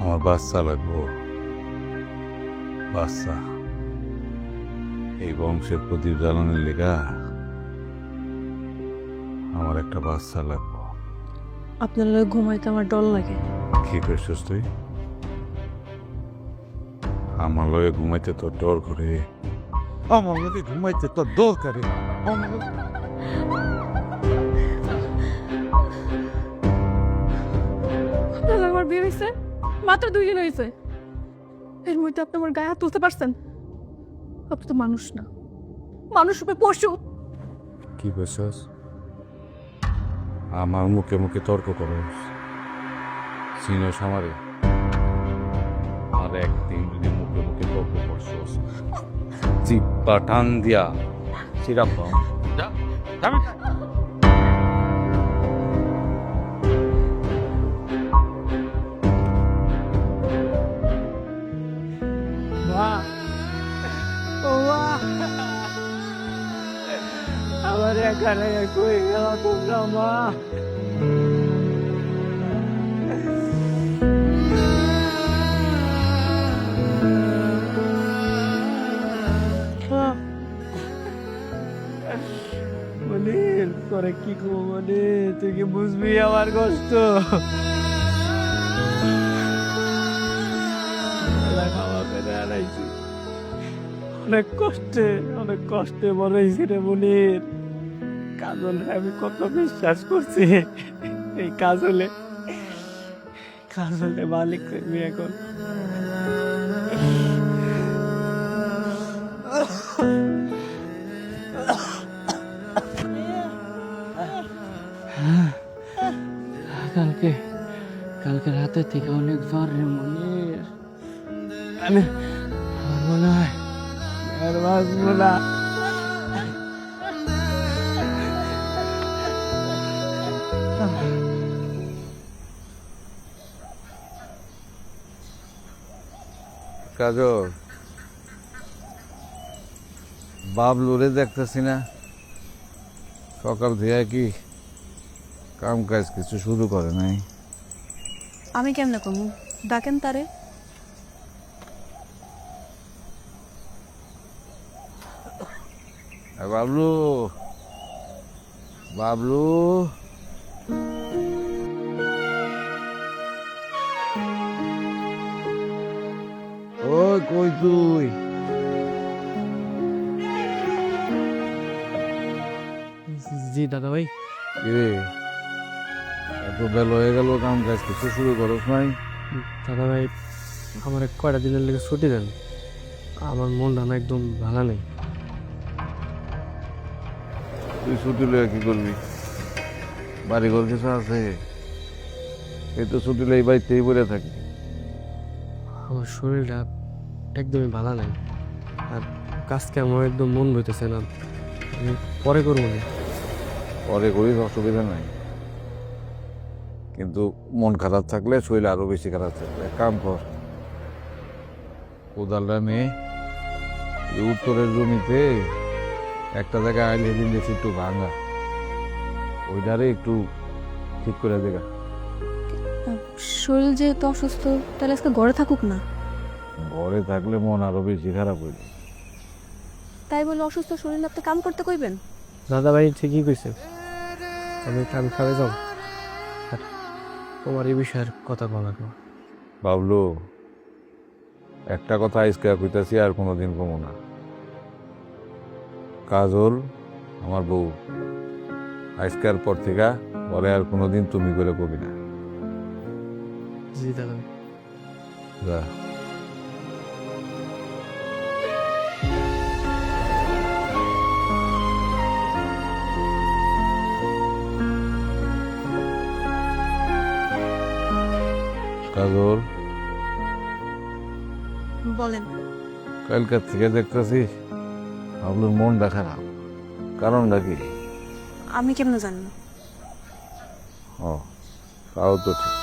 আমার বাচ্চা লাগবো, বাচ্চা। এই বংশের প্রদীপ জ্বালানোর লেগা আমার একটা বাচ্চা লাগবো। আপনার লগে ঘুমাইতে আমার ডর লাগে। কি করছিস তুই? আমার লগে ঘুমাইতে তোর ডর করে? আমার লগে ঘুমাইতে তোর ডর করে? আপনার আমার বিয়ে হয়েছে মাত্র 2 দিন হয়েছে, এর মধ্যে আপনি আমার গায়ে হাত তুলতে পারছেন? আপনি তো মানুষ না, মানুষ রূপে পশু। কি করছিস? আমার মুখে মুখে তর্ক করস? চিনস আমারে? আর একদিন যদি মুখে মুখে তর্ক করছস, চিপ্পা টান দিয়া সিরাপ দাও। মা, ও মা, আমার এখানে কই গেল তোমরা মা? মনির, তোরে কি করবো মনির? তুই কি বুঝবি আমার কষ্ট? খাওয়া পেরে আনাইছি, অনেক কষ্টে বড় হয়েছি রে মনির। কাজলে আমি কত বিশ্বাস করছি, এই কাজলে মালিক করবি এখন। কালকে রাতে থেকে অনেক জ্বর রে মনির। আমি আমার মনে হয় আর বাঁচবো না। কাজল, বাবলুরে দেখতেছি না, সকাল থেকে কি কাম কাজ কিছু শুরু করে নাই? আমি কেমনে কমু? ডাকেন তারে। বাবলু, বাবলু, ওই কই তুই? জি দাদা ভাই। কিরে, এত বেলা হয়ে গেল, কাম কাজ কিছু শুরু করস নাই? দাদা ভাই, আমার কয়টা দিনের লেগে ছুটি দেন, আমার মনটা না একদম ভালো নেই। তুই ছুটি লয়ে কি করবি? বাড়ি ঘর কিছু আছে? এই তো ছুটি লয়ে এই বাড়িতেই বলে থাকি। আমার শরীরটা একদমই ভালো নাই, আর কাজ আমার একদম মন বইতেছে না। আমি পরে করবো না। পরে করিস, অসুবিধা নাই, কিন্তু মন খারাপ থাকলে শরীর আরো বেশি খারাপ থাকবে। এক কাম কর, কোদালটা নে, এই উত্তরের জমিতে একটা জায়গায় আইলে দিন দেখছি একটু ভাঙা, ওইটারে একটু ঠিক করে দেখা। শরীর যেহেতু অসুস্থ, তাহলে আজকে ঘরে থাকুক না। ঘরে থাকলে মন আরো বেশি খারাপ হইল। তাই বলে অসুস্থ শরীর আপনি কাম করতে কইবেন? দাদা ভাই ঠিকই কইছে, আমি কাম খাবে যাও, আর তোমার এই বিষয়ের কথা বলা না। বাবলু, একটা কথা আজকে কইতাছি, আর কোনোদিন কমো না। কাজল আমার বউ, আজকের পর থেকে পরে আর কোনোদিন তুমি করে কবি না। জি দাদা ভাই। যা। কাজল, বলেন। কালকার থেকে দেখতেছি বাবলুর মনটা খারাপ, কারণটা কি? আমি কেমনে জানবো? ও, তাও তো ঠিক।